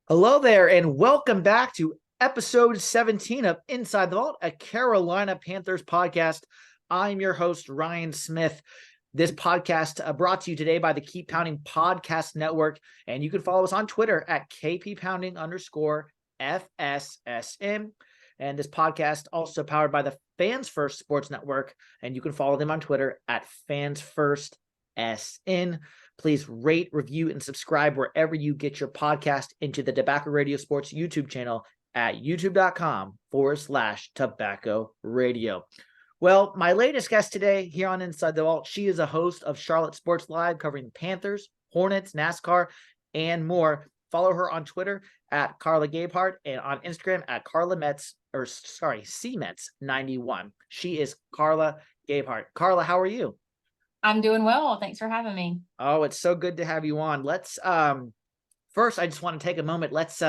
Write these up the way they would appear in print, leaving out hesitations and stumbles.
Hello there, and welcome back to episode 17 of Inside the Vault, a Carolina Panthers podcast. I'm your host, Ryan Smith. This podcast brought to you today by the Keep Pounding Podcast Network, and you can follow us on Twitter at KPPounding_FSSM. And this podcast also powered by the Fans First Sports Network, and you can follow them on Twitter at FansFirstSN. Please rate, review, and subscribe wherever you get your podcast into the Tobacco Radio Sports YouTube channel at youtube.com/Tobacco Radio. Well, my latest guest today here on Inside the Vault, she is a host of Charlotte Sports Live covering Panthers, Hornets, NASCAR, and more. Follow her on Twitter at Carla Gebhart and on Instagram at CMets91. She is Carla Gebhart. Carla, how are you? I'm doing well. Thanks for having me. Oh, it's so good to have you on. Let's first I just want to take a moment. Let's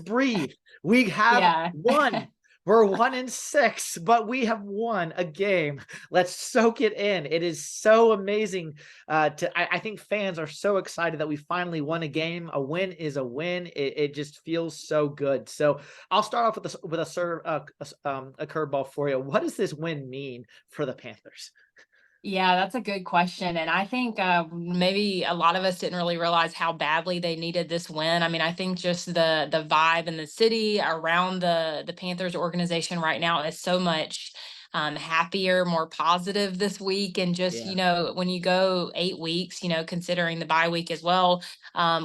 breathe. We have won. We're 1-6, but we have won a game. Let's soak it in. It is so amazing. I think fans are so excited that we finally won a game. A win is a win. It just feels so good. So I'll start off with a curveball for you. What does this win mean for the Panthers? Yeah, that's a good question. And I think maybe a lot of us didn't really realize how badly they needed this win. I mean, I think just the vibe in the city around the Panthers organization right now is so much happier, more positive this week. And just, when you go 8 weeks, considering the bye week as well,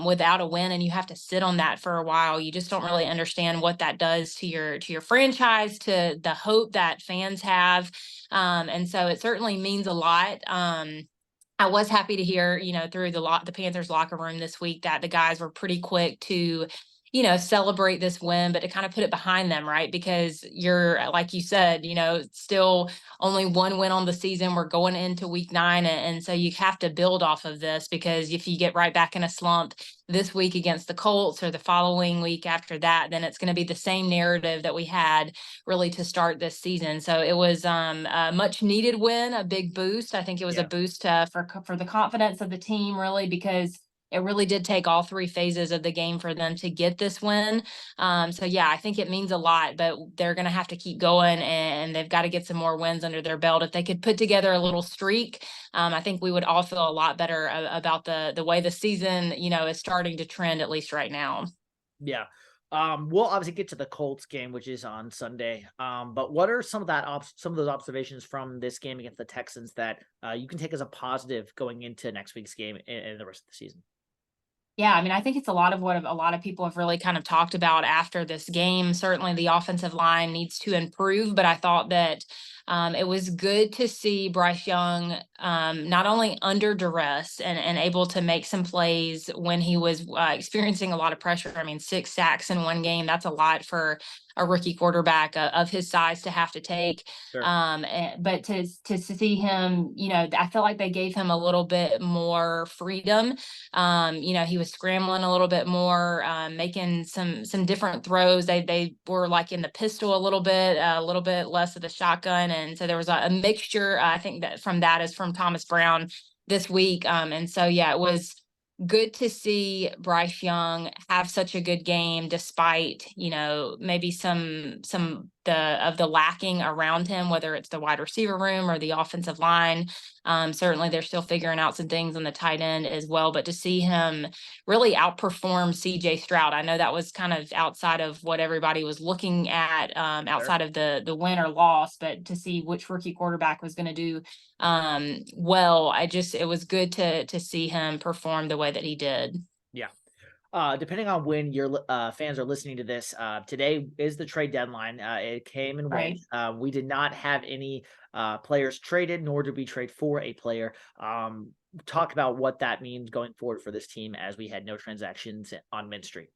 without a win and you have to sit on that for a while, you just don't really understand what that does to your franchise, to the hope that fans have. And so it certainly means a lot. I was happy to hear, through the Panthers locker room this week that the guys were pretty quick to, celebrate this win, but to kind of put it behind them, right? Because you're, like you said, still only one win on the season. We're going into week 9. And so you have to build off of this, because if you get right back in a slump this week against the Colts or the following week after that, then it's going to be the same narrative that we had really to start this season. So it was a much needed win, a big boost. I think it was a boost for the confidence of the team, really, because it really did take all 3 phases of the game for them to get this win. So yeah, I think it means a lot, but they're going to have to keep going, and they've got to get some more wins under their belt. If they could put together a little streak, I think we would all feel a lot better about the way the season, is starting to trend, at least right now. Yeah. We'll obviously get to the Colts game, which is on Sunday. But what are some of those observations from this game against the Texans that you can take as a positive going into next week's game and the rest of the season? Yeah, I mean, I think it's a lot of what a lot of people have really kind of talked about after this game. Certainly the offensive line needs to improve, but I thought that it was good to see Bryce Young not only under duress and able to make some plays when he was experiencing a lot of pressure. I mean, 6 sacks in one game, that's a lot for a rookie quarterback of his size to have to take. Sure. But to see him, I feel like they gave him a little bit more freedom. He was scrambling a little bit more, making some different throws. They were like in the pistol a little bit less of the shotgun. And so there was a mixture. I think that from Thomas Brown this week. And so, yeah, it was good to see Bryce Young have such a good game, despite, maybe some of the lacking around him, whether it's the wide receiver room or the offensive line. Certainly they're still figuring out some things on the tight end as well, but to see him really outperform CJ Stroud, I know that was kind of outside of what everybody was looking at, outside of the win or loss, but to see which rookie quarterback was going to do well, it was good to see him perform the way that he did. Yeah. Depending on when your fans are listening to this, today is the trade deadline. It came and went. Right. We did not have any players traded, nor did we trade for a player. Talk about what that means going forward for this team, as we had no transactions on Mint Street.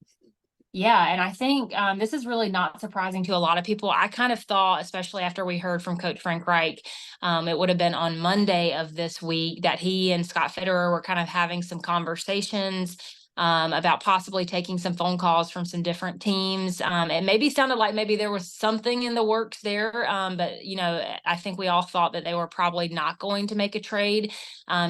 Yeah, and I think this is really not surprising to a lot of people. I kind of thought, especially after we heard from Coach Frank Reich, it would have been on Monday of this week that he and Scott Fitterer were kind of having some conversations. about possibly taking some phone calls from some different teams. It maybe sounded like maybe there was something in the works there, but I think we all thought that they were probably not going to make a trade,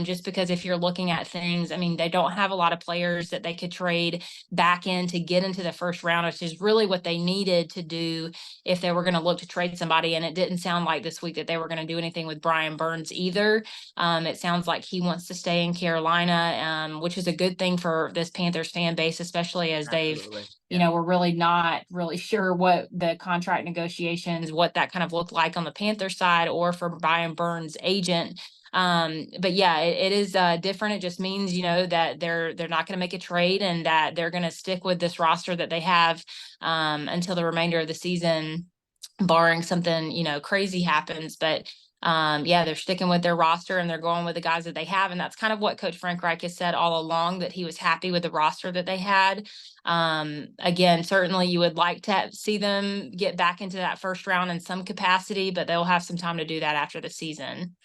just because if you're looking at things, I mean, they don't have a lot of players that they could trade back in to get into the first round, which is really what they needed to do if they were going to look to trade somebody. And it didn't sound like this week that they were going to do anything with Brian Burns either. It sounds like he wants to stay in Carolina, which is a good thing for this Panthers fan base, especially as Absolutely. we're really not really sure what the contract negotiations, what that kind of looked like on the Panthers side or for Brian Burns' agent. But yeah, it is different. It just means, that they're not going to make a trade and that they're going to stick with this roster that they have until the remainder of the season, barring something, crazy happens. But they're sticking with their roster and they're going with the guys that they have. And that's kind of what Coach Frank Reich has said all along, that he was happy with the roster that they had. Again, certainly you would like to see them get back into that first round in some capacity, but they'll have some time to do that after the season.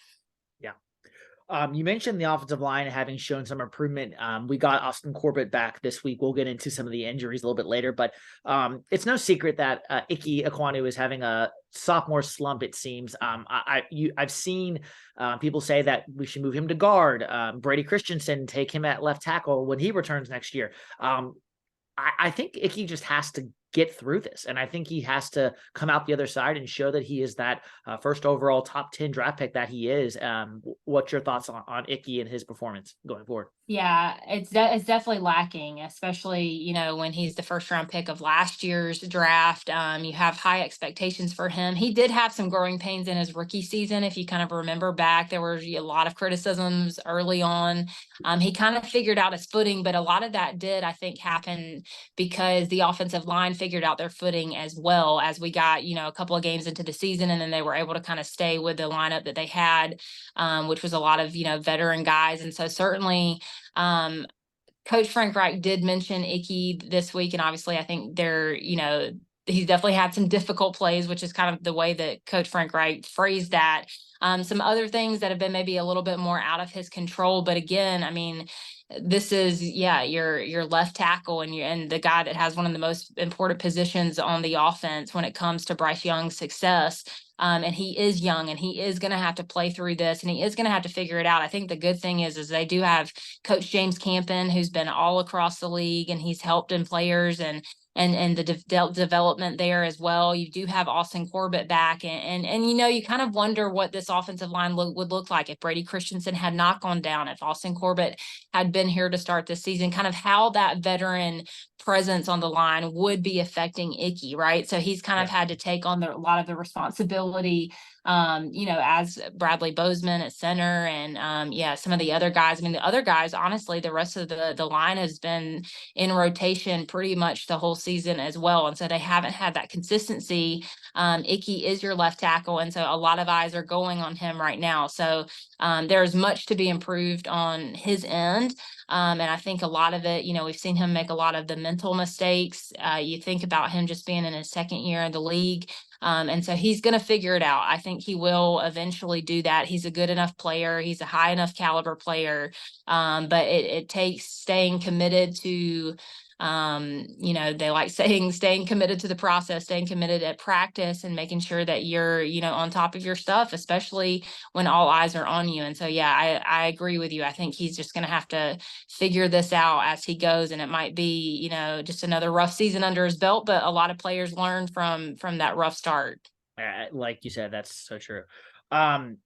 You mentioned the offensive line having shown some improvement. We got Austin Corbett back this week. We'll get into some of the injuries a little bit later, but it's no secret that Ike Ekwonu is having a sophomore slump, it seems. I've seen people say that we should move him to guard. Brady Christensen, take him at left tackle when he returns next year. I think Ike just has to get through this. And I think he has to come out the other side and show that he is that first overall top 10 draft pick that he is. What's your thoughts on Ike and his performance going forward? Yeah, it's definitely lacking, especially, when he's the first round pick of last year's draft. You have high expectations for him. He did have some growing pains in his rookie season. If you kind of remember back, there were a lot of criticisms early on. He kind of figured out his footing, but a lot of that did, I think, happen because the offensive line figured out their footing as well as we got, a couple of games into the season, and then they were able to kind of stay with the lineup that they had, which was a lot of, veteran guys. And so certainly, Coach Frank Reich did mention Ike this week, and obviously I think he's definitely had some difficult plays, which is kind of the way that Coach Frank Reich phrased that. Some other things that have been maybe a little bit more out of his control, but again, I mean, this is your left tackle and the guy that has one of the most important positions on the offense when it comes to Bryce Young's success. And he is young and he is going to have to play through this and he is going to have to figure it out. I think the good thing is they do have Coach James Campen, who's been all across the league and he's helped in players and the development there as well. You do have Austin Corbett back and you kind of wonder what this offensive line would look like if Brady Christensen had not gone down, if Austin Corbett had been here to start this season, kind of how that veteran presence on the line would be affecting Ike, right? So he's kind of had to take on a lot of the responsibility, as Bradley Bozeman at center and some of the other guys. I mean, the other guys, honestly, the rest of the line has been in rotation pretty much the whole season as well. And so they haven't had that consistency. Ike is your left tackle. And so a lot of eyes are going on him right now. So there's much to be improved on his end. And I think a lot of it, we've seen him make a lot of the mental mistakes. You think about him just being in his second year in the league. And so he's going to figure it out. I think he will eventually do that. He's a good enough player. He's a high enough caliber player. But it takes staying committed to, they like saying staying committed to the process, staying committed at practice and making sure that you're, on top of your stuff, especially when all eyes are on you. And so, I agree with you. I think he's just going to have to figure this out as he goes. And it might be, just another rough season under his belt, but a lot of players learn from that rough start. Like you said, that's so true. On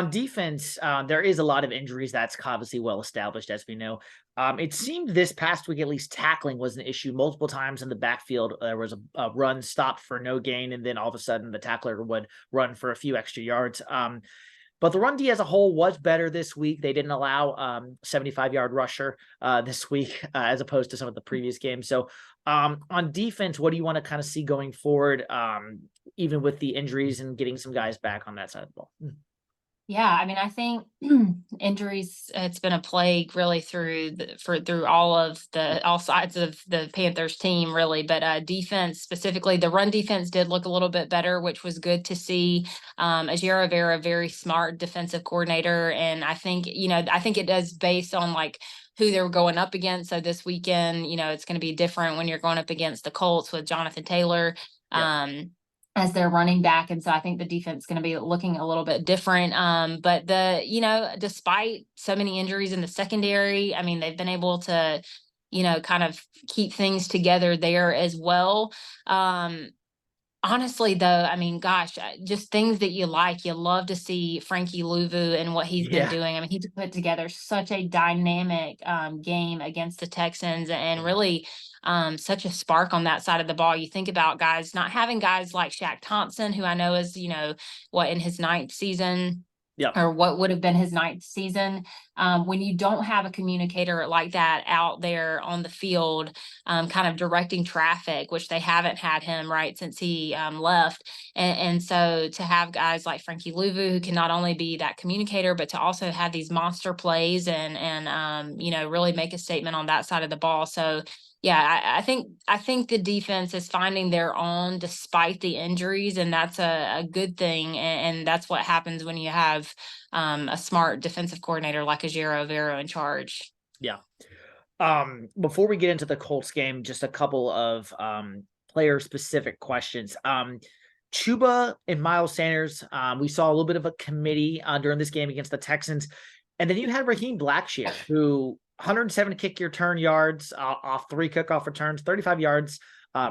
defense, there is a lot of injuries. That's obviously well established, as we know. It seemed this past week, at least tackling was an issue multiple times in the backfield. There was a run stopped for no gain, and then all of a sudden the tackler would run for a few extra yards. But the run D as a whole was better this week. They didn't allow 75-yard rusher this week as opposed to some of the previous games. So on defense, what do you want to kind of see going forward, even with the injuries and getting some guys back on that side of the ball? Yeah, I mean, I think injuries, it's been a plague really through all sides of the Panthers team, really. But defense, specifically, the run defense did look a little bit better, which was good to see. Ajira Vera, very smart defensive coordinator. And I think it does based on like who they were going up against. So this weekend, it's going to be different when you're going up against the Colts with Jonathan Taylor. As their running back. And so I think the defense is going to be looking a little bit different. But despite so many injuries in the secondary, I mean, they've been able to, kind of keep things together there as well. Honestly, though, I mean, gosh, just things that you love to see Frankie Louvu and what he's been doing. I mean, he's put together such a dynamic game against the Texans and really such a spark on that side of the ball. You think about guys not having guys like Shaq Thompson, who I know is, in his 9th season. Or what would have been his 9th season. When you don't have a communicator like that out there on the field, kind of directing traffic, which they haven't had him since he left. And so to have guys like Frankie Louvu, who can not only be that communicator, but to also have these monster plays and really make a statement on that side of the ball. So yeah, I think the defense is finding their own despite the injuries, and that's a good thing. And that's what happens when you have a smart defensive coordinator like Ejiro Evero in charge. Yeah. Before we get into the Colts game, just a couple of player specific questions. Chuba and Miles Sanders, we saw a little bit of a committee during this game against the Texans. And then you had Raheem Blackshear, who 107 kick return yards off 3 kickoff returns, 35 yards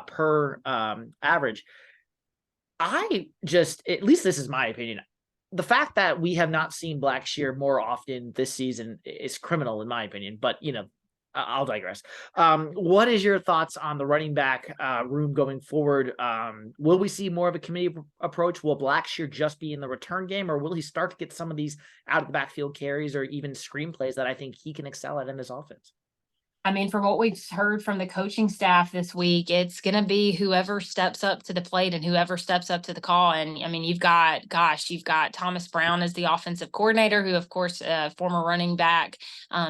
per average. At least this is my opinion, the fact that we have not seen Blackshear more often this season is criminal in my opinion, but I'll digress. What is your thoughts on the running back room going forward? Will we see more of a committee approach? Will Blackshear just be in the return game, or will he start to get some of these out of the backfield carries or even screenplays that I think he can excel at in his offense? I mean, from what we've heard from the coaching staff this week, it's going to be whoever steps up to the plate and whoever steps up to the call. And I mean, you've got Thomas Brown as the offensive coordinator, who, of course, former running back,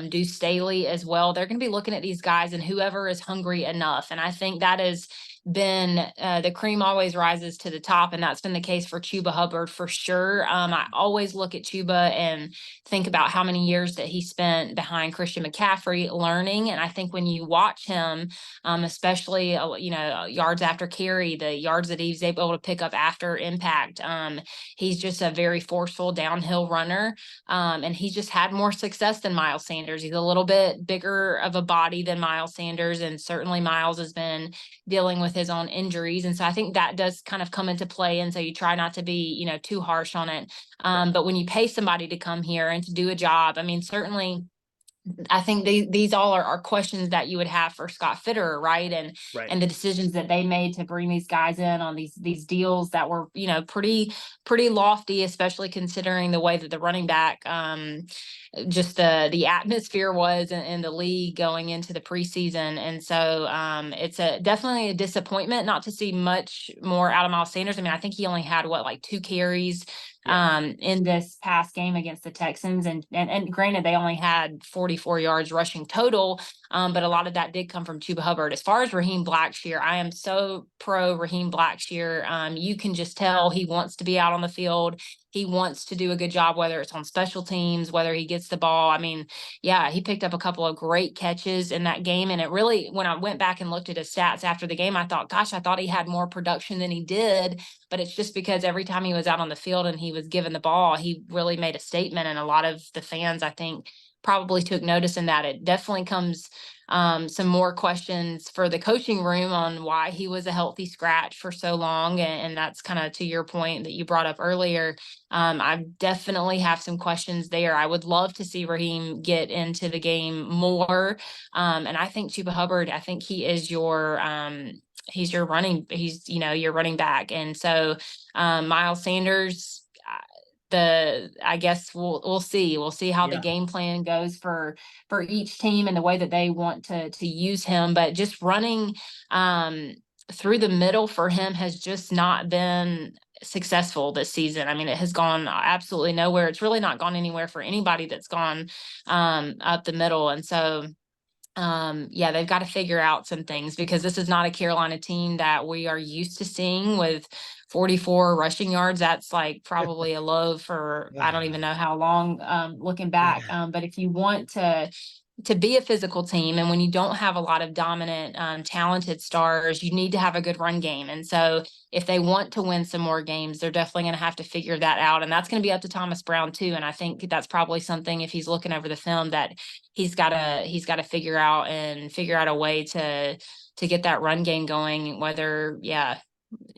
Deuce Staley as well. They're going to be looking at these guys and whoever is hungry enough. And I think that has been the cream always rises to the top, and that's been the case for Chuba Hubbard for sure. I always look at Chuba and think about how many years that he spent behind Christian McCaffrey learning, and I think when you watch him, especially yards after carry, the yards that he's able to pick up after impact, he's just a very forceful downhill runner, and he's just had more success than Miles Sanders. He's a little bit bigger of a body than Miles Sanders, and certainly Miles has been dealing with his own injuries. And so I think that does kind of come into play. And so you try not to be, too harsh on it. But when you pay somebody to come here and to do a job, I mean, certainly I think these all are questions that you would have for Scott Fitterer, right? And the decisions that they made to bring these guys in on these deals that were, pretty lofty, especially considering the way that the running back, just the atmosphere was in the league going into the preseason. And so it's definitely a disappointment not to see much more out of Miles Sanders. I mean, I think he only had 2 carries in this past game against the Texans. And granted, they only had 44 yards rushing total, but a lot of that did come from Chuba Hubbard. As far as Raheem Blackshear, I am so pro Raheem Blackshear. You can just tell he wants to be out on the field. He wants to do a good job, whether it's on special teams, whether he gets the ball. I mean, yeah, he picked up a couple of great catches in that game. And it really, when I went back and looked at his stats after the game, I thought, gosh, I thought he had more production than he did. But it's just because every time he was out on the field and he was given the ball, he really made a statement. And a lot of the fans, I think, probably took notice in that. It definitely comes some more questions for the coaching room on why he was a healthy scratch for so long. And that's kind of to your point that you brought up earlier. I definitely have some questions there. I would love to see Raheem get into the game more. And I think Chuba Hubbard, I think he is your your running back. And so Miles Sanders, I guess we'll see. We'll see how the game plan goes for each team and the way that they want to use him. But just running through the middle for him has just not been successful this season. I mean, it has gone absolutely nowhere. It's really not gone anywhere for anybody that's gone up the middle. And so they've got to figure out some things, because this is not a Carolina team that we are used to seeing with 44 rushing yards. That's like probably a low for, I don't even know how long, looking back. But if you want to to be a physical team, and when you don't have a lot of dominant, talented stars, you need to have a good run game. And so if they want to win some more games, they're definitely going to have to figure that out. And that's going to be up to Thomas Brown too. And I think that's probably something, if he's looking over the film, that he's got to figure out a way to get that run game going, whether, in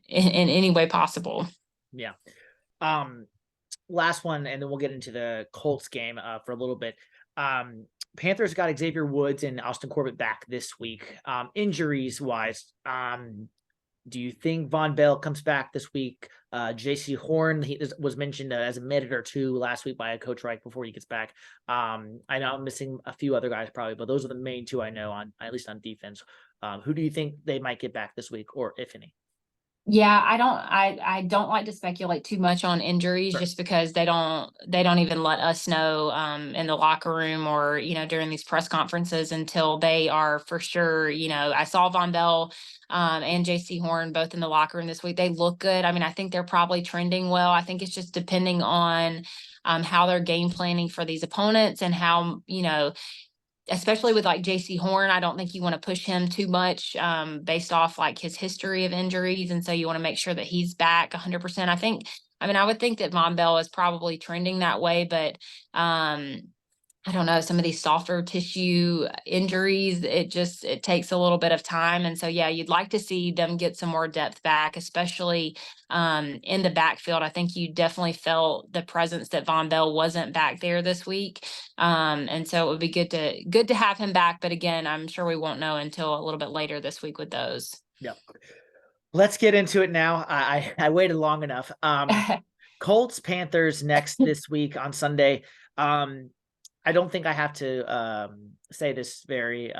any way possible. Yeah. Last one, and then we'll get into the Colts game for a little bit. Panthers got Xavier Woods and Austin Corbett back this week. Injuries wise, do you think Von Bell comes back this week? JC Horn, he was mentioned as a minute or two last week by Coach Reich before he gets back. I know I'm missing a few other guys probably, but those are the main two I know on, at least on defense. Who do you think they might get back this week, or if any? Yeah, I don't like to speculate too much on injuries, Sure. just because they don't even let us know in the locker room, or during these press conferences, until they are for sure. I saw Von Bell and JC Horn both in the locker room this week. They look good. I mean, I think they're probably trending well. I think it's just depending on how they're game planning for these opponents, and how, especially with like JC Horn, I don't think you want to push him too much based off like his history of injuries. And so you want to make sure that he's back 100%. I would think that Von Bell is probably trending that way, but I don't know, some of these softer tissue injuries, it takes a little bit of time. And so, yeah, you'd like to see them get some more depth back, especially in the backfield. I think you definitely felt the presence that Von Bell wasn't back there this week. And so it would be good to have him back. But again, I'm sure we won't know until a little bit later this week with those. Yep. Let's get into it now. I waited long enough. Colts Panthers next this week on Sunday. I don't think I have to say this very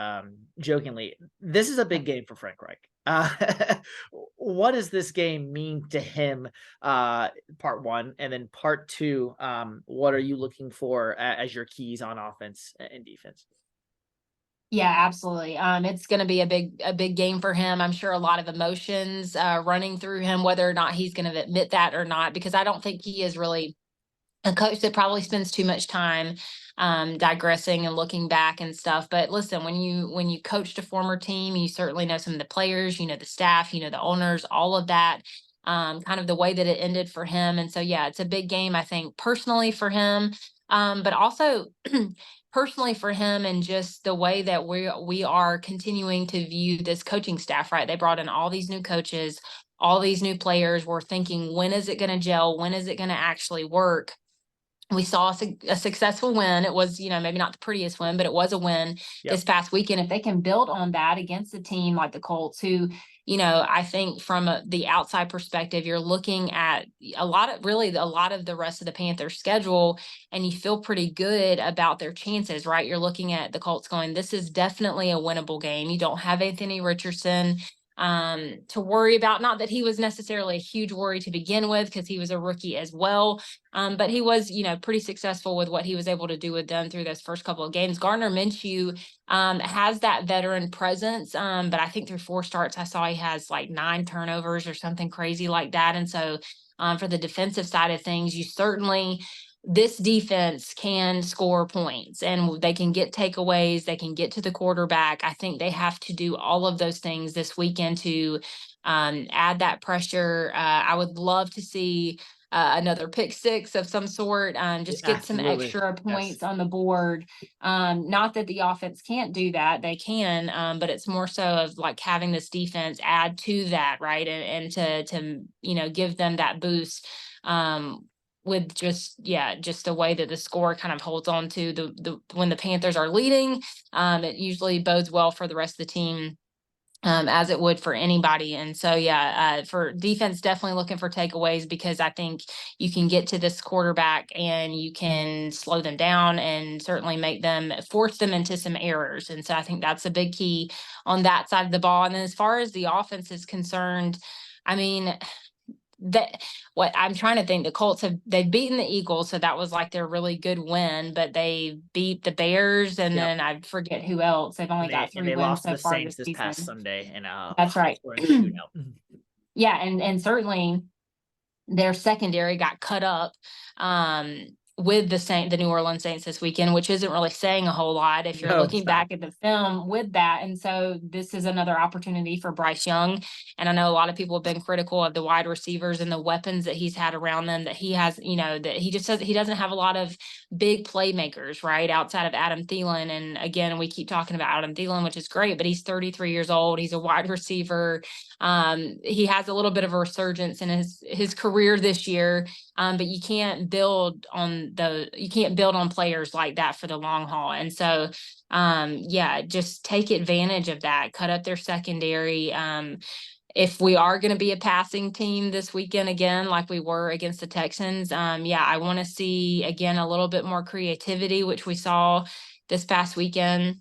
jokingly. This is a big game for Frank Reich. What does this game mean to him? Part one, and then part two. What are you looking for as your keys on offense and defense? Yeah, absolutely. It's going to be a big game for him. I'm sure a lot of emotions running through him, whether or not he's going to admit that or not, because I don't think he is really a coach that probably spends too much time digressing and looking back and stuff. But listen, when you coached a former team, you certainly know some of the players, the staff, the owners, all of that, kind of the way that it ended for him. And so, yeah, it's a big game, I think, personally for him, but also personally for him, and just the way that we are continuing to view this coaching staff, right? They brought in all these new coaches, all these new players. We're thinking, when is it going to gel? When is it going to actually work? We saw a successful win. It was, maybe not the prettiest win, but it was a win this past weekend. If they can build on that against a team like the Colts, who, I think from the outside perspective, you're looking at a lot of the rest of the Panthers schedule, and you feel pretty good about their chances, right? You're looking at the Colts going, this is definitely a winnable game. You don't have Anthony Richardson to worry about. Not that he was necessarily a huge worry to begin with, because he was a rookie as well. But he was, pretty successful with what he was able to do with them through those first couple of games. Gardner Minshew has that veteran presence, but I think through 4 starts, I saw he has like 9 turnovers or something crazy like that. And so for the defensive side of things, this defense can score points, and they can get takeaways. They can get to the quarterback. I think they have to do all of those things this weekend to add that pressure. I would love to see another pick six of some sort, just get some extra points on the board. Not that the offense can't do that. They can, but it's more so of like having this defense add to that, right? And to give them that boost. With just the way that the score kind of holds on to the when the Panthers are leading, it usually bodes well for the rest of the team, as it would for anybody. And so, for defense, definitely looking for takeaways, because I think you can get to this quarterback and you can slow them down, and certainly force them into some errors. And so I think that's a big key on that side of the ball. And then as far as the offense is concerned, I mean, what I'm trying to think, the Colts they've beaten the Eagles, so that was like their really good win, but they beat the Bears, and then I forget who else. They've only got 3 wins so far this season. Past Sunday, and that's right. Yeah, and certainly their secondary got cut up with the New Orleans Saints this weekend, which isn't really saying a whole lot if you're looking back at the film with that. And so this is another opportunity for Bryce Young. And I know a lot of people have been critical of the wide receivers and the weapons that he's had around them, that he has, that he just says he doesn't have a lot of big playmakers, right, outside of Adam Thielen. And again, we keep talking about Adam Thielen, which is great, but he's 33 years old. He's a wide receiver. He has a little bit of a resurgence in his career this year. But you can't build on players like that for the long haul. And so, just take advantage of that, cut up their secondary. If we are going to be a passing team this weekend, again, like we were against the Texans, I want to see, again, a little bit more creativity, which we saw this past weekend.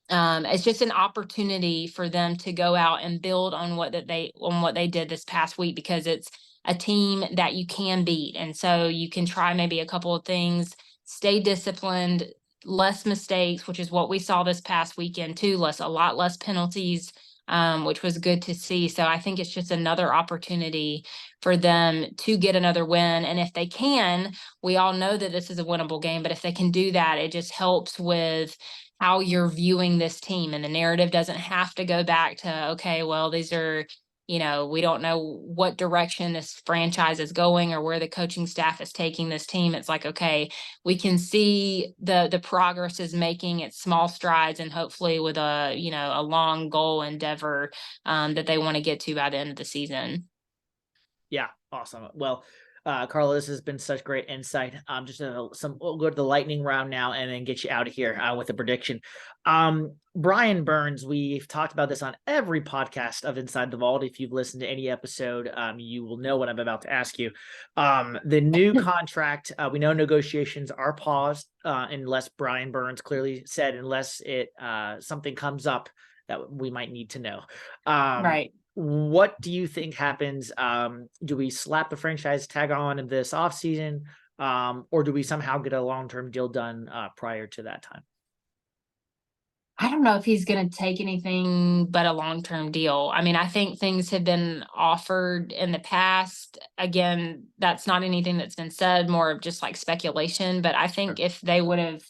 It's just an opportunity for them to go out and build on what they did this past week, because it's a team that you can beat. And so you can try maybe a couple of things, stay disciplined, less mistakes, which is what we saw this past weekend too, a lot less penalties, which was good to see. So I think it's just another opportunity for them to get another win. And if they can, we all know that this is a winnable game, but if they can do that, it just helps with how you're viewing this team, and the narrative doesn't have to go back to, okay, well, these are, we don't know what direction this franchise is going or where the coaching staff is taking this team. It's like, okay, we can see the progress is making its small strides, and hopefully with a long goal endeavor that they want to get to by the end of the season. Yeah. Awesome. Well, Carla, this has been such great insight. We'll go to the lightning round now and then get you out of here with a prediction. Brian Burns, we've talked about this on every podcast of Inside the Vault. If you've listened to any episode, you will know what I'm about to ask you. The new contract, we know negotiations are paused unless Brian Burns clearly said, unless something comes up that we might need to know. Right. What do you think happens? Do we slap the franchise tag on in this offseason, or do we somehow get a long-term deal done prior to that time? I don't know if he's going to take anything but a long-term deal. I mean, I think things have been offered in the past. Again, that's not anything that's been said, more of just like speculation. But I think if they would have,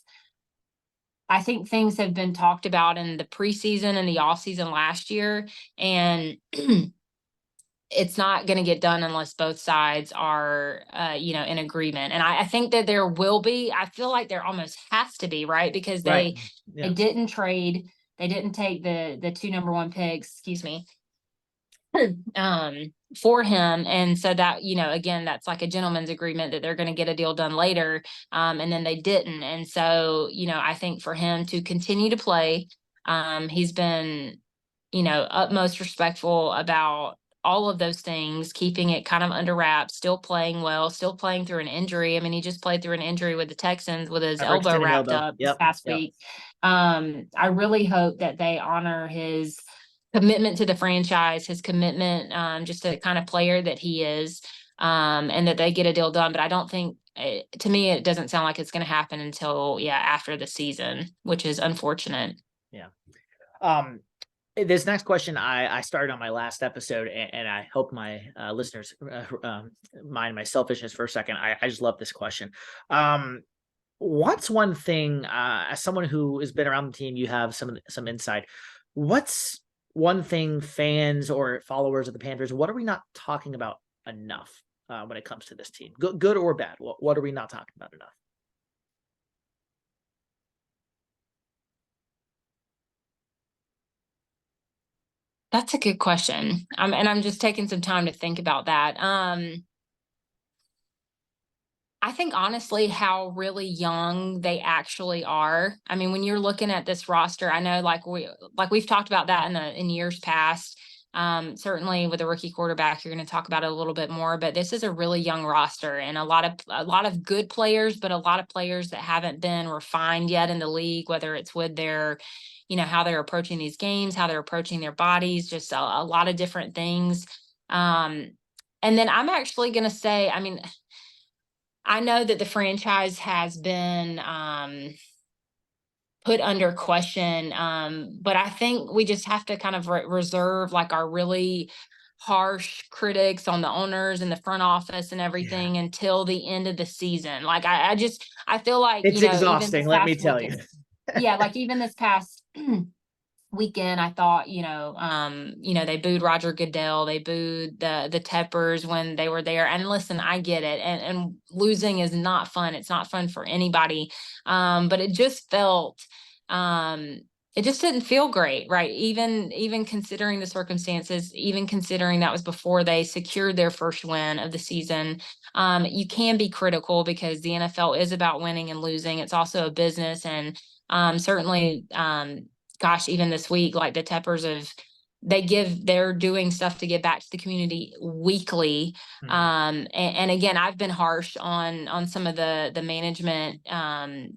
I think things have been talked about in the preseason and the off season last year, and it's not going to get done unless both sides are, in agreement. And I think that there will be. I feel like there almost has to be, right? Because they didn't trade. They didn't take the 2 number 1 picks. Excuse me. For him. And so that, again, that's like a gentleman's agreement that they're going to get a deal done later. And then they didn't. And so, I think for him to continue to play, he's been, utmost respectful about all of those things, keeping it kind of under wraps, still playing well, still playing through an injury. I mean, he just played through an injury with the Texans with his elbow wrapped up this past week. I really hope that they honor his commitment to the franchise, his commitment, just the kind of player that he is, and that they get a deal done. But I don't think, to me, it doesn't sound like it's going to happen until, after the season, which is unfortunate. Yeah. This next question I started on my last episode, and I hope my listeners mind my selfishness for a second. I just love this question. What's one thing, as someone who has been around the team, you have some insight. What's one thing fans or followers of the Panthers, what are we not talking about enough when it comes to this team? Good or bad? What are we not talking about enough? That's a good question. And I'm just taking some time to think about that. I think honestly how really young they actually are. I mean, when you're looking at this roster, I know we've talked about that in years past. Certainly with a rookie quarterback, you're going to talk about it a little bit more, but this is a really young roster and a lot of good players, but a lot of players that haven't been refined yet in the league, whether it's with their, how they're approaching these games, how they're approaching their bodies, just a lot of different things. And then I'm actually going to say, I mean, I know that the franchise has been put under question, but I think we just have to kind of reserve like our really harsh critics on the owners and the front office and everything until the end of the season. Like I feel like, it's you know, even exhausting, this let me past tell you. weekend, yeah, like even this past weekend, I thought, they booed Roger Goodell, they booed the Teppers when they were there. And listen, I get it. And losing is not fun. It's not fun for anybody. But it just felt, it just didn't feel great, right? Even considering the circumstances, even considering that was before they secured their first win of the season. You can be critical because the NFL is about winning and losing. It's also a business, and certainly, gosh, even this week, like the Teppers they're doing stuff to give back to the community weekly. And again, I've been harsh on some of the management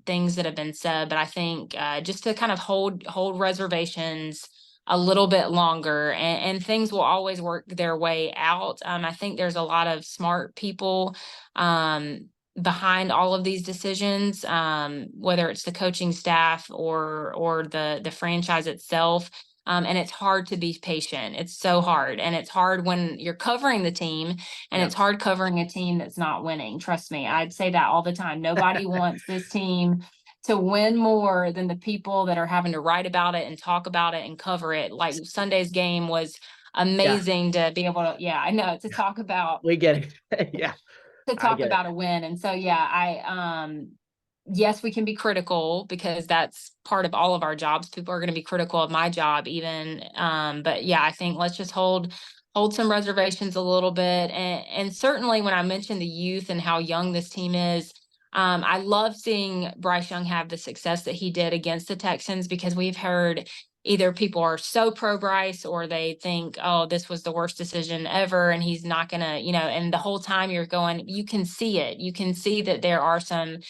things that have been said, but I think just to kind of hold reservations a little bit longer, and things will always work their way out. I think there's a lot of smart people behind all of these decisions, whether it's the coaching staff or the franchise itself. And it's hard to be patient. It's so hard. And it's hard when you're covering the team, and it's hard covering a team that's not winning. Trust me, I'd say that all the time. Nobody wants this team to win more than the people that are having to write about it and talk about it and cover it. Like Sunday's game was amazing to be able to, I know, to talk about. We get it. Yeah. To talk about a win. And so, yes, we can be critical because that's part of all of our jobs. People are going to be critical of my job even. But I think let's just hold some reservations a little bit. And certainly when I mentioned the youth and how young this team is, I love seeing Bryce Young have the success that he did against the Texans, because we've heard either people are so pro Bryce or they think, oh, this was the worst decision ever and he's not gonna, and the whole time you're going, you can see it. You can see that there are some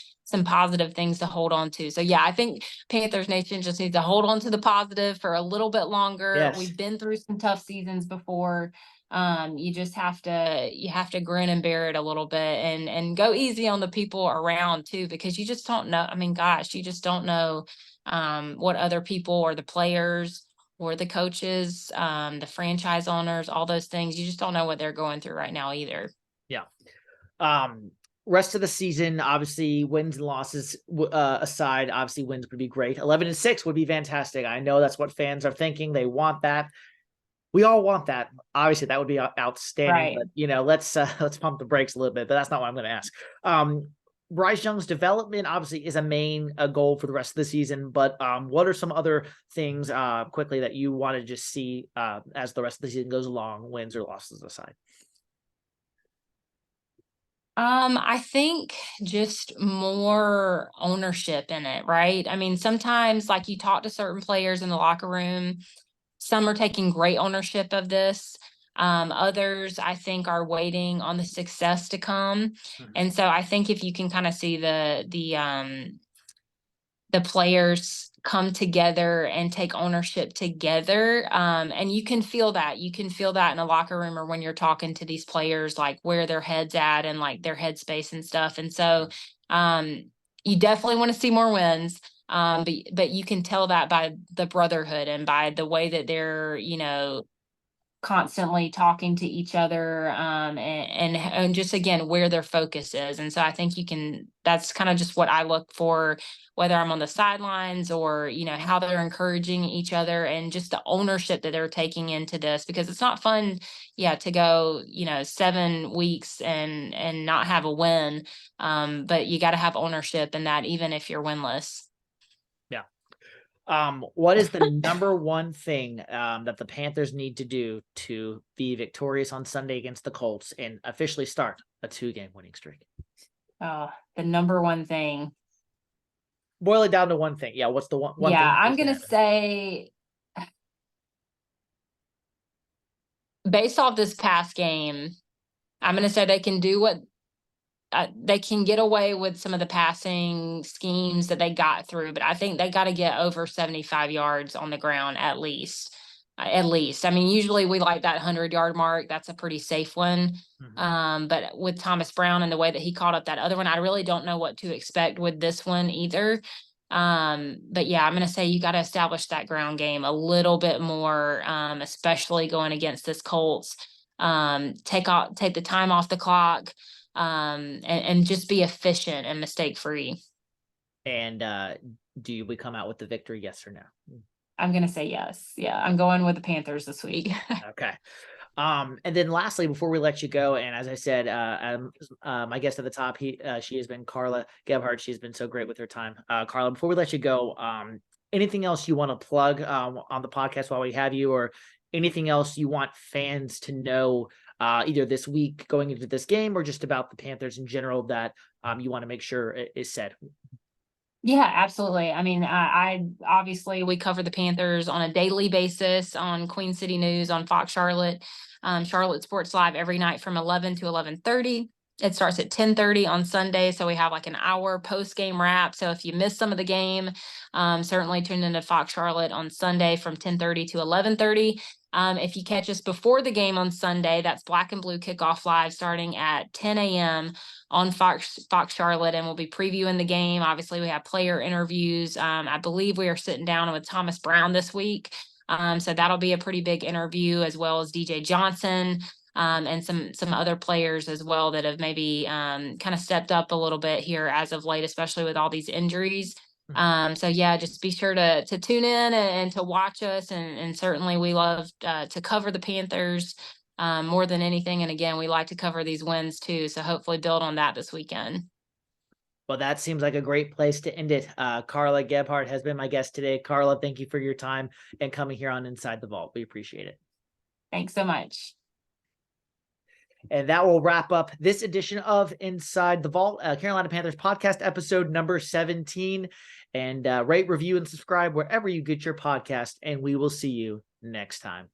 positive things to hold on to. So I think Panthers Nation just needs to hold on to the positive for a little bit longer. Yes. We've been through some tough seasons before. You just have to grin and bear it a little bit, and go easy on the people around too, because you just don't know. I mean, gosh, you just don't know what other people or the players or the coaches, the franchise owners, all those things. You just don't know what they're going through right now either. Yeah. Rest of the season, obviously wins and losses aside, obviously wins would be great. 11-6 would be fantastic. I know that's what fans are thinking. They want that. We all want that. Obviously, that would be outstanding. Right. But let's pump the brakes a little bit. But that's not what I'm going to ask. Bryce Young's development obviously is a main goal for the rest of the season. But what are some other things quickly that you want to just see as the rest of the season goes along, wins or losses aside? I think just more ownership in it, right? I mean, sometimes like you talk to certain players in the locker room, some are taking great ownership of this. Others, I think, are waiting on the success to come. And so I think if you can kind of see the players come together and take ownership together. And you can feel that. You can feel that in a locker room or when you're talking to these players, like where their head's at and like their headspace and stuff. And so you definitely want to see more wins. But you can tell that by the brotherhood and by the way that they're, constantly talking to each other, and just again where their focus is. And so I think that's kind of just what I look for, whether I'm on the sidelines or how they're encouraging each other, and just the ownership that they're taking into this, because it's not fun to go 7 weeks and not have a win, but you got to have ownership in that, even if you're winless. What is the number one thing that the Panthers need to do to be victorious on Sunday against the Colts and officially start a 2-game winning streak? The number one thing. Boil it down to one thing. Yeah, what's the one thing? I'm going to say, based off this past game, I'm going to say they can do what they can get away with some of the passing schemes that they got through, but I think they got to get over 75 yards on the ground at least. I mean, usually we like that 100-yard mark. That's a pretty safe one. But with Thomas Brown and the way that he caught up that other one, I really don't know what to expect with this one either. But I'm going to say you got to establish that ground game a little bit more, especially going against this Colts take the time off the clock, and just be efficient and mistake free. And do we come out with the victory, yes or no? I'm going to say yes. Yeah, I'm going with the Panthers this week. Okay. And then lastly, before we let you go, and as I said, my guest at the top, she has been Carla Gebhart. She's been so great with her time. Carla, before we let you go, anything else you want to plug on the podcast while we have you, or anything else you want fans to know either this week going into this game or just about the Panthers in general that you want to make sure is said? Yeah, absolutely. I mean, I obviously we cover the Panthers on a daily basis on Queen City News, on Fox Charlotte, Charlotte Sports Live every night from 11 to 11:30. It starts at 10:30 on Sunday, so we have like an hour post game wrap. So if you miss some of the game, certainly tune into Fox Charlotte on Sunday from 10:30 to 11:30. If you catch us before the game on Sunday, that's Black and Blue Kickoff Live starting at 10 a.m. on Fox Charlotte, and we'll be previewing the game. Obviously, we have player interviews. I believe we are sitting down with Thomas Brown this week. So that'll be a pretty big interview, as well as DJ Johnson, and some other players as well that have maybe kind of stepped up a little bit here as of late, especially with all these injuries. So yeah, just be sure to tune in and to watch us. And certainly we love to cover the Panthers more than anything. And again, we like to cover these wins too. So hopefully build on that this weekend. Well, that seems like a great place to end it. Carla Gebhart has been my guest today. Carla, thank you for your time and coming here on Inside the Vault. We appreciate it. Thanks so much. And that will wrap up this edition of Inside the Vault, Carolina Panthers podcast, episode number 17. And rate, review, and subscribe wherever you get your podcast. And we will see you next time.